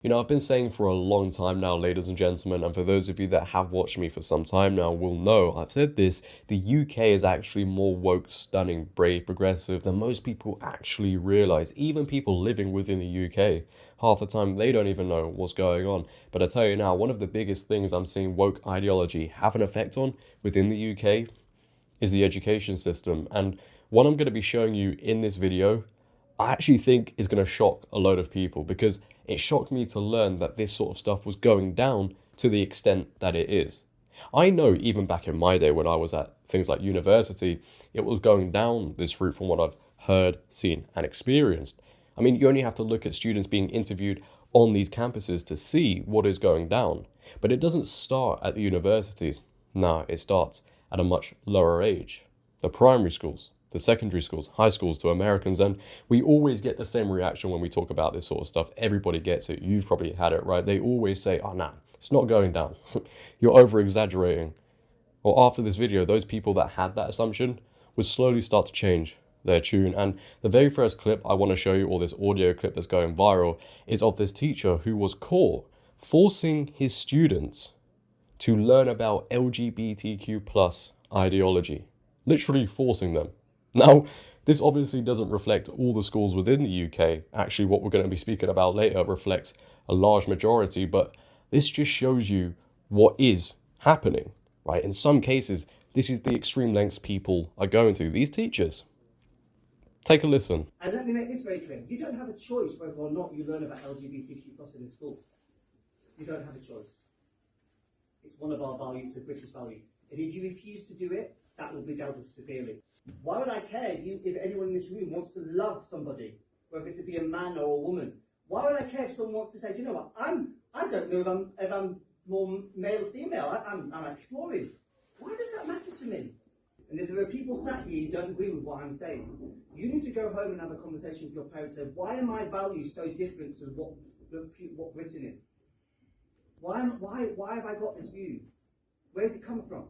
You know, I've been saying for a long time now, ladies and gentlemen, and for those of you that have watched me for some time now will know, I've said this, the UK is actually more woke, stunning, brave, progressive than most people actually realize. Even people living within the UK, half the time they don't even know what's going on. But I tell you now, one of the biggest things I'm seeing woke ideology have an effect on within the UK is the education system. And what I'm going to be showing you in this video, I actually think is going to shock a load of people, because it shocked me to learn that this sort of stuff was going down to the extent that it is. I know even back in my day when I was at things like university, it was going down this route from what I've heard, seen, and experienced. I mean, you only have to look at students being interviewed on these campuses to see what is going down. But it doesn't start at the universities. No, it starts at a much lower age. The primary schools, the secondary schools, high schools to Americans, and we always get the same reaction when we talk about this sort of stuff. Everybody gets it. You've probably had it, right? They always say, oh, nah, it's not going down. You're over-exaggerating. Well, after this video, those people that had that assumption would slowly start to change their tune. And the very first clip I want to show you, or this audio clip that's going viral, is of this teacher who was caught forcing his students to learn about LGBTQ plus ideology. Literally forcing them. Now, this obviously doesn't reflect all the schools within the UK. Actually, what we're going to be speaking about later reflects a large majority, but this just shows you what is happening, right? In some cases, this is the extreme lengths people are going to. These teachers. Take a listen. And let me make this very clear. You don't have a choice whether or not you learn about LGBTQ plus in school. You don't have a choice. It's one of our values, the British value. And if you refuse to do it, that will be dealt with severely. Why would I care if anyone in this room wants to love somebody, whether it's to be a man or a woman? Why would I care if someone wants to say, do you know what, I don't know if I'm more male or female, I'm exploring. Why does that matter to me? And if there are people sat here who don't agree with what I'm saying, you need to go home and have a conversation with your parents and say, why are my values so different to what Britain is? Why have I got this view? Where's it come from?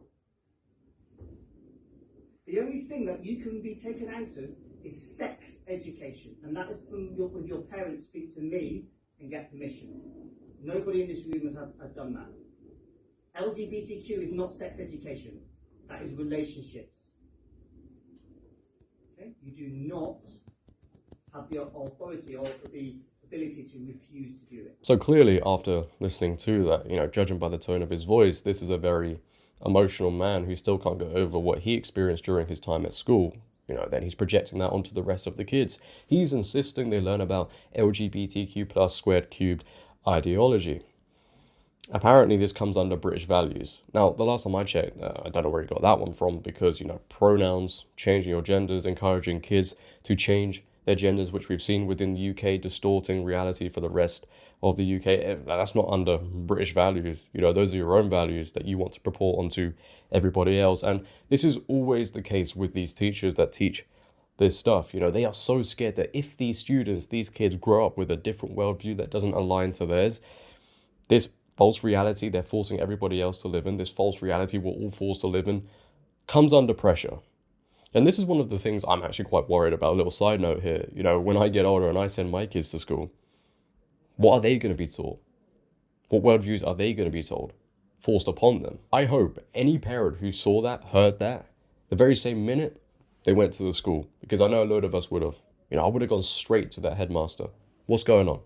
The only thing that you can be taken out of is sex education, and that is from when your parents speak to me and get permission. Nobody in this room has done that. LGBTQ is not sex education. That is relationships. Okay? You do not have the authority or the ability to refuse to do it. So clearly, after listening to that, you know, judging by the tone of his voice, this is a very emotional man who still can't get over what he experienced during his time at school. You know, then he's projecting that onto the rest of the kids. He's insisting they learn about LGBTQ plus squared cubed ideology. Apparently, this comes under British values. Now, the last time I checked, I don't know where he got that one from, because, you know, pronouns, changing your genders, encouraging kids to change their genders, which we've seen within the UK, distorting reality for the rest of the UK. That's not under British values. You know, those are your own values that you want to purport onto everybody else. And this is always the case with these teachers that teach this stuff. You know, they are so scared that if these students, these kids grow up with a different worldview that doesn't align to theirs, this false reality they're forcing everybody else to live in, this false reality we're all forced to live in, comes under pressure. And this is one of the things I'm actually quite worried about. A little side note here. You know, when I get older and I send my kids to school, what are they going to be taught? What worldviews are they going to be told? Forced upon them. I hope any parent who saw that, heard that, the very same minute they went to the school, because I know a load of us would have. You know, I would have gone straight to that headmaster. What's going on?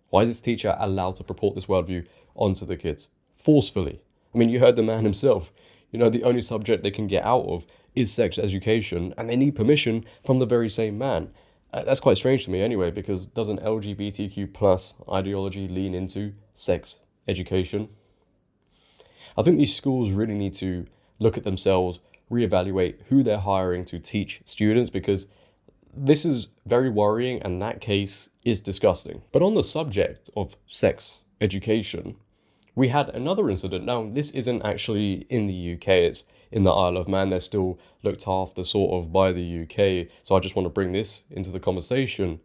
Why is this teacher allowed to purport this worldview onto the kids? Forcefully. I mean, you heard the man himself. You know, the only subject they can get out of is sex education, and they need permission from the very same man. That's quite strange to me anyway, because doesn't LGBTQ plus ideology lean into sex education? I think these schools really need to look at themselves, reevaluate who they're hiring to teach students, because this is very worrying, and that case is disgusting. But on the subject of sex education, we had another incident. Now, this isn't actually in the UK, it's in the Isle of Man. They're still looked after sort of by the UK. So I just want to bring this into the conversation.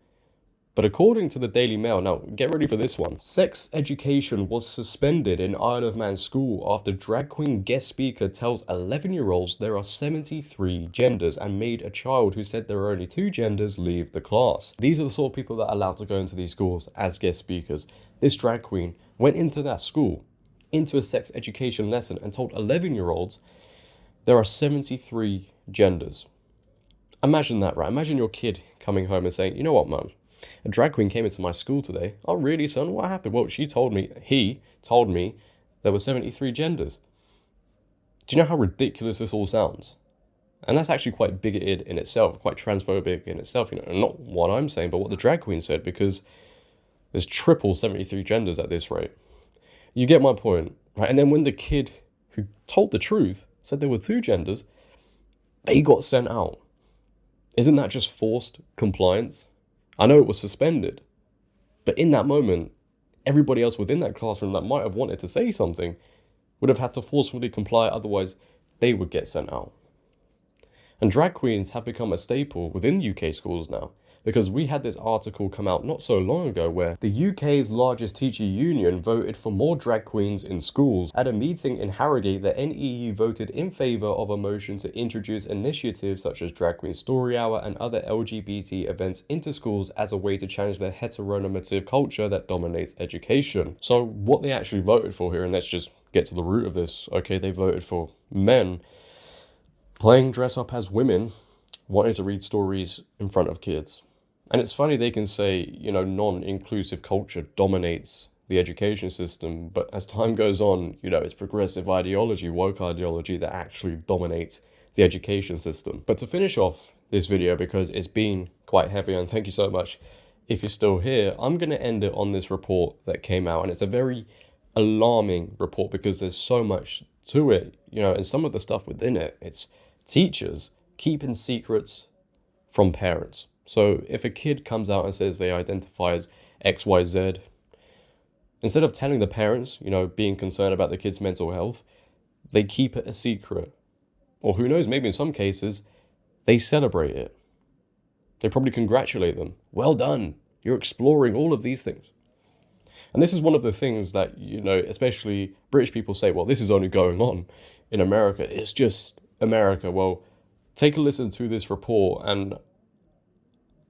But according to the Daily Mail, now get ready for this one. Sex education was suspended in Isle of Man school after drag queen guest speaker tells 11-year-olds there are 73 genders and made a child who said there are only 2 genders leave the class. These are the sort of people that are allowed to go into these schools as guest speakers. This drag queen went into that school, into a sex education lesson, and told 11-year-olds there are 73 genders. Imagine that, right? Imagine your kid coming home and saying, you know what, man? A drag queen came into my school today. Oh, really, son? What happened? Well, he told me there were 73 genders. Do you know how ridiculous this all sounds? And that's actually quite bigoted in itself, quite transphobic in itself. You know, not what I'm saying, but what the drag queen said, because there's triple 73 genders at this rate. You get my point, right? And then when the kid who told the truth said there were 2 genders, they got sent out. Isn't that just forced compliance? I know it was suspended, but in that moment, everybody else within that classroom that might have wanted to say something would have had to forcefully comply, otherwise they would get sent out. And drag queens have become a staple within UK schools now, because we had this article come out not so long ago where the UK's largest teacher union voted for more drag queens in schools. At a meeting in Harrogate, the NEU voted in favour of a motion to introduce initiatives such as Drag Queen Story Hour and other LGBT events into schools as a way to challenge the heteronormative culture that dominates education. So what they actually voted for here, and let's just get to the root of this, okay, they voted for men playing dress up as women, wanting to read stories in front of kids. And it's funny they can say, you know, non-inclusive culture dominates the education system, but as time goes on, you know, it's progressive ideology, woke ideology that actually dominates the education system. But to finish off this video, because it's been quite heavy, and thank you so much if you're still here, I'm going to end it on this report that came out, and it's a very alarming report because there's so much to it, you know, and some of the stuff within it, it's teachers keeping secrets from parents. So if a kid comes out and says they identify as XYZ, instead of telling the parents, you know, being concerned about the kid's mental health, they keep it a secret. Or who knows, maybe in some cases, they celebrate it. They probably congratulate them. Well done. You're exploring all of these things. And this is one of the things that, you know, especially British people say, well, this is only going on in America. It's just America. Well, take a listen to this report, and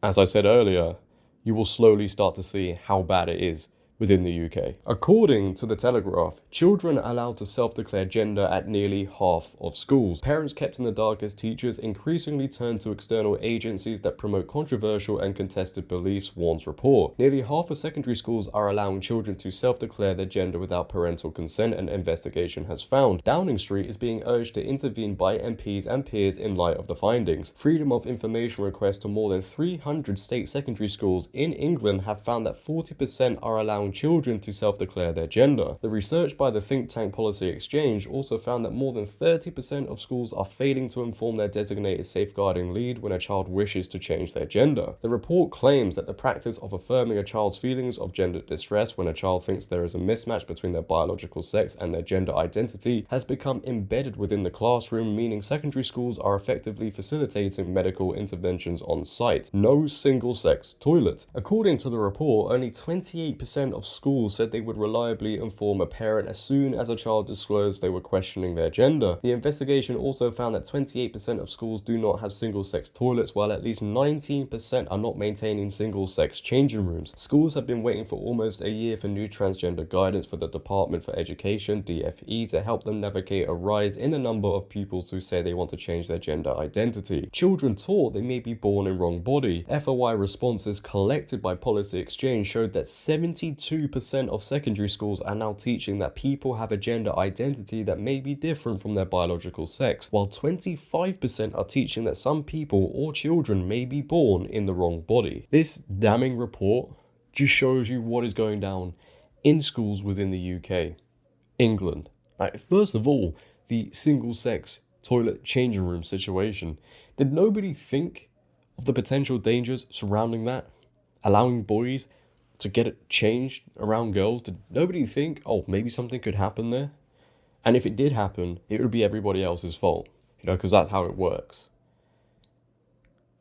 as I said earlier, you will slowly start to see how bad it is within the UK. According to the Telegraph, children allowed to self-declare gender at nearly half of schools. Parents kept in the dark as teachers increasingly turn to external agencies that promote controversial and contested beliefs, warns report. Nearly half of secondary schools are allowing children to self-declare their gender without parental consent, an investigation has found. Downing Street is being urged to intervene by MPs and peers in light of the findings. Freedom of information requests to more than 300 state secondary schools in England have found that 40% are allowing children to self-declare their gender. The research by the think tank Policy Exchange also found that more than 30% of schools are failing to inform their designated safeguarding lead when a child wishes to change their gender. The report claims that the practice of affirming a child's feelings of gender distress when a child thinks there is a mismatch between their biological sex and their gender identity has become embedded within the classroom, meaning secondary schools are effectively facilitating medical interventions on site. No single-sex toilet. According to the report, only 28% of schools said they would reliably inform a parent as soon as a child disclosed they were questioning their gender. The investigation also found that 28% of schools do not have single-sex toilets, while at least 19% are not maintaining single-sex changing rooms. Schools have been waiting for almost a year for new transgender guidance for the Department for Education, DfE, to help them navigate a rise in the number of pupils who say they want to change their gender identity. Children taught they may be born in wrong body. FOI responses collected by Policy Exchange showed that 72% of secondary schools are now teaching that people have a gender identity that may be different from their biological sex, while 25% are teaching that some people or children may be born in the wrong body. This damning report just shows you what is going down in schools within the UK. England. First of all, the single-sex toilet changing room situation. Did nobody think of the potential dangers surrounding that? Allowing boys to get it changed around girls? Did nobody think, oh, maybe something could happen there? And if it did happen, it would be everybody else's fault, you know, because that's how it works.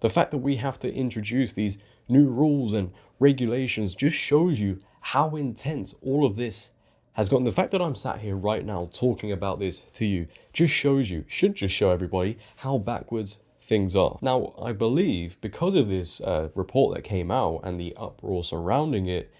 The fact that we have to introduce these new rules and regulations just shows you how intense all of this has gotten. The fact that I'm sat here right now talking about this to you just shows you, should just show everybody how backwards things are. Now, I believe because of this report that came out and the uproar surrounding it,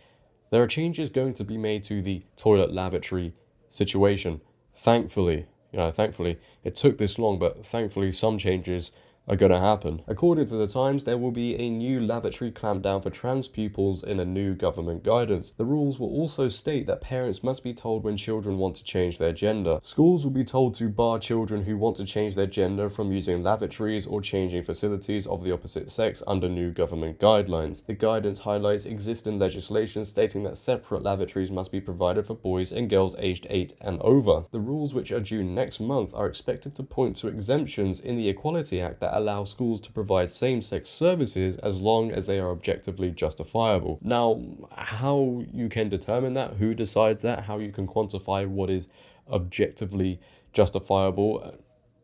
there are changes going to be made to the toilet lavatory situation. Thankfully, it took this long, but thankfully some changes are going to happen. According to the Times, there will be a new lavatory clampdown for trans pupils in a new government guidance. The rules will also state that parents must be told when children want to change their gender. Schools will be told to bar children who want to change their gender from using lavatories or changing facilities of the opposite sex under new government guidelines. The guidance highlights existing legislation stating that separate lavatories must be provided for boys and girls aged 8 and over. The rules, which are due next month, are expected to point to exemptions in the Equality Act that allow schools to provide same-sex services as long as they are objectively justifiable. Now, how you can determine that, who decides that, how you can quantify what is objectively justifiable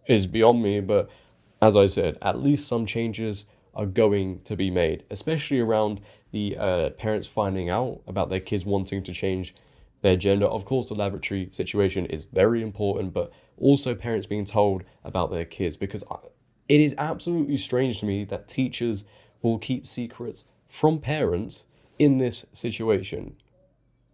is beyond me, but as I said, at least some changes are going to be made, especially around the parents finding out about their kids wanting to change their gender. Of course, the lavatory situation is very important, but also parents being told about their kids, because it is absolutely strange to me that teachers will keep secrets from parents in this situation,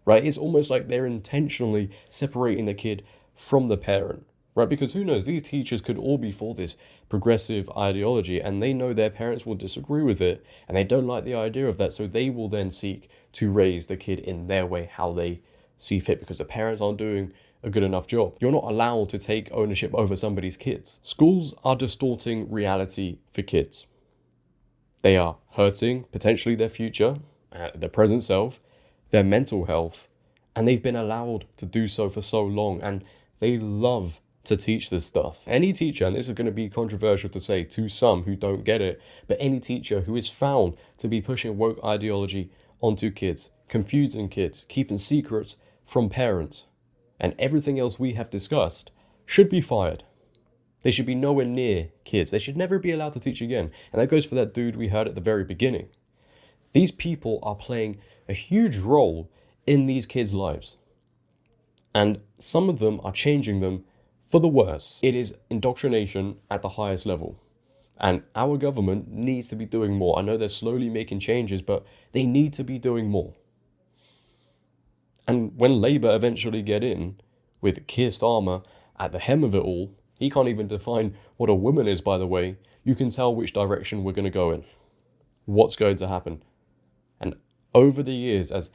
right? It's almost like they're intentionally separating the kid from the parent, right? Because who knows, these teachers could all be for this progressive ideology and they know their parents will disagree with it and they don't like the idea of that. So they will then seek to raise the kid in their way, how they see fit, because the parents aren't doing a good enough job. You're not allowed to take ownership over somebody's kids. Schools are distorting reality for kids. They are hurting potentially their future, their present self, their mental health, and they've been allowed to do so for so long, and they love to teach this stuff. Any teacher, and this is going to be controversial to say to some who don't get it, but any teacher who is found to be pushing woke ideology onto kids, confusing kids, keeping secrets from parents, and everything else we have discussed, should be fired. They should be nowhere near kids. They should never be allowed to teach again. And that goes for that dude we heard at the very beginning. These people are playing a huge role in these kids' lives. And some of them are changing them for the worse. It is indoctrination at the highest level. And our government needs to be doing more. I know they're slowly making changes, but they need to be doing more. And when Labour eventually get in, with Keir Starmer at the hem of it all, he can't even define what a woman is, by the way, you can tell which direction we're going to go in. What's going to happen. And over the years, as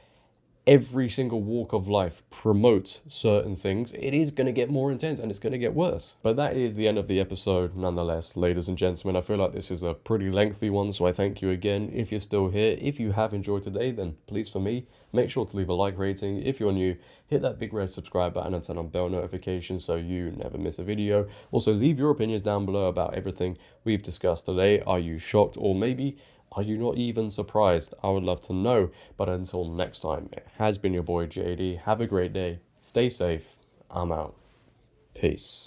every single walk of life promotes certain things, it is going to get more intense and it's going to get worse. But that is the end of the episode nonetheless, ladies and gentlemen. I feel like this is a pretty lengthy one, so I thank you again if you're still here. If you have enjoyed today, then please, for me, make sure to leave a like rating. If you're new, hit that big red subscribe button and turn on bell notifications so you never miss a video. Also, leave your opinions down below about everything we've discussed today. Are you shocked, or maybe are you not even surprised? I would love to know. But until next time, it has been your boy JD. Have a great day. Stay safe. I'm out. Peace.